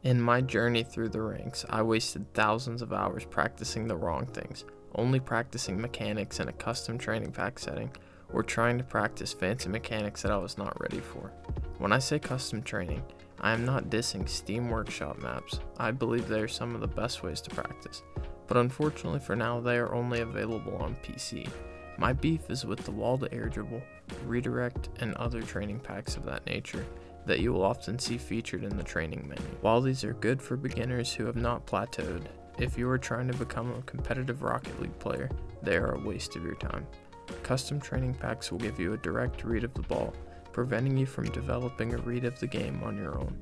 In my journey through the ranks, I wasted thousands of hours practicing the wrong things, only practicing mechanics in a custom training pack setting, or trying to practice fancy mechanics that I was not ready for. When I say custom training, I am not dissing Steam Workshop maps. I believe they are some of the best ways to practice, but unfortunately for now they are only available on PC. My beef is with the Wall to Air Dribble, Redirect, and other training packs of that nature that you will often see featured in the training menu. While these are good for beginners who have not plateaued, if you are trying to become a competitive Rocket League player, they are a waste of your time. Custom training packs will give you a direct read of the ball, preventing you from developing a read of the game on your own.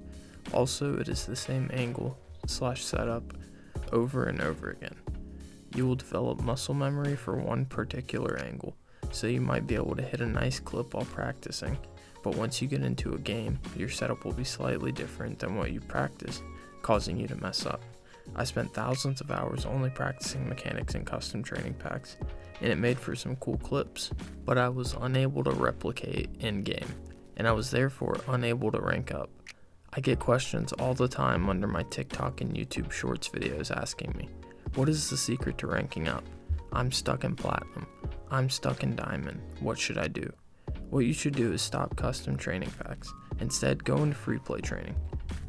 Also, it is the same angle/setup over and over again. You will develop muscle memory for one particular angle, so you might be able to hit a nice clip while practicing, but once you get into a game, your setup will be slightly different than what you practiced, causing you to mess up. I spent thousands of hours only practicing mechanics in custom training packs, and it made for some cool clips, but I was unable to replicate in-game, and I was therefore unable to rank up. I get questions all the time under my TikTok and YouTube Shorts videos asking me, what is the secret to ranking up? I'm stuck in Platinum. I'm stuck in Diamond. What should I do? What you should do is stop custom training packs. Instead, go into free play training.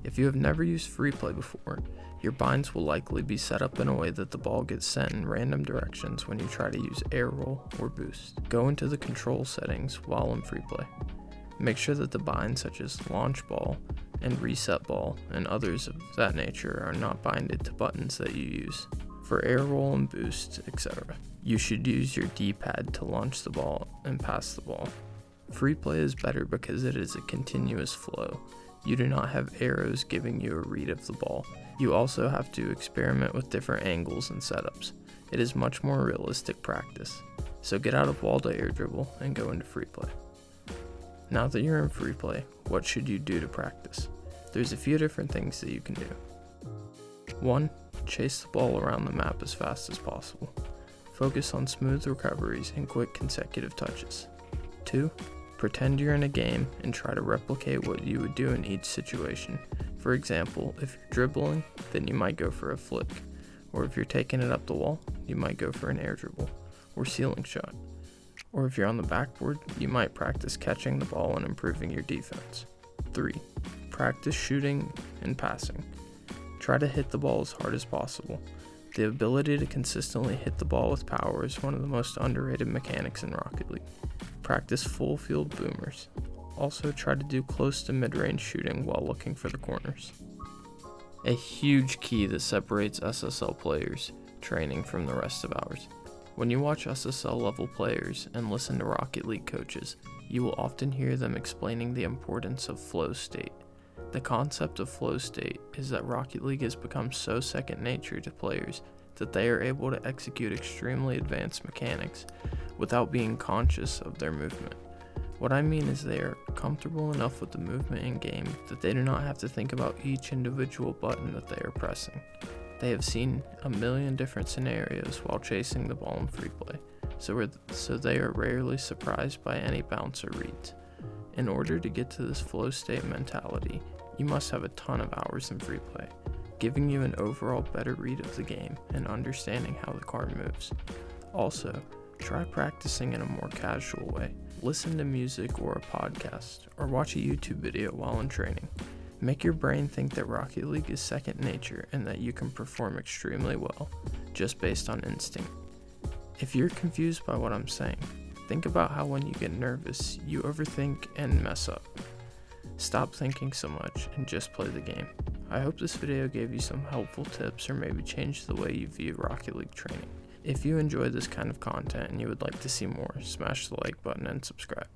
If you have never used free play before, your binds will likely be set up in a way that the ball gets sent in random directions when you try to use air roll or boost. Go into the control settings while in free play. Make sure that the binds such as launch ball and reset ball and others of that nature are not binded to buttons that you use. For air roll and boost, etc., you should use your D-pad to launch the ball and pass the ball. Free play is better because it is a continuous flow. You do not have arrows giving you a read of the ball. You also have to experiment with different angles and setups. It is much more realistic practice. So get out of Wall to Air Dribble and go into free play. Now that you're in free play, what should you do to practice? There's a few different things that you can do. 1. Chase the ball around the map as fast as possible. Focus on smooth recoveries and quick consecutive touches. 2. Pretend you're in a game and try to replicate what you would do in each situation. For example, if you're dribbling, then you might go for a flick. Or if you're taking it up the wall, you might go for an air dribble or ceiling shot. Or if you're on the backboard, you might practice catching the ball and improving your defense. 3. Practice shooting and passing. Try to hit the ball as hard as possible. The ability to consistently hit the ball with power is one of the most underrated mechanics in Rocket League. Practice full field boomers. Also try to do close to mid-range shooting while looking for the corners. A huge key that separates SSL players' training from the rest of ours. When you watch SSL level players and listen to Rocket League coaches, you will often hear them explaining the importance of flow state. The concept of flow state is that Rocket League has become so second nature to players that they are able to execute extremely advanced mechanics without being conscious of their movement. What I mean is they are comfortable enough with the movement in game that they do not have to think about each individual button that they are pressing. They have seen a million different scenarios while chasing the ball in free play, so they are rarely surprised by any bounce or reads. In order to get to this flow state mentality, you must have a ton of hours in free play, giving you an overall better read of the game and understanding how the card moves. Also, try practicing in a more casual way. Listen to music or a podcast, or watch a YouTube video while in training. Make your brain think that Rocket League is second nature and that you can perform extremely well, just based on instinct. If you're confused by what I'm saying, think about how when you get nervous, you overthink and mess up. Stop thinking so much and just play the game. I hope this video gave you some helpful tips or maybe changed the way you view Rocket League training. If you enjoy this kind of content and you would like to see more, smash the like button and subscribe.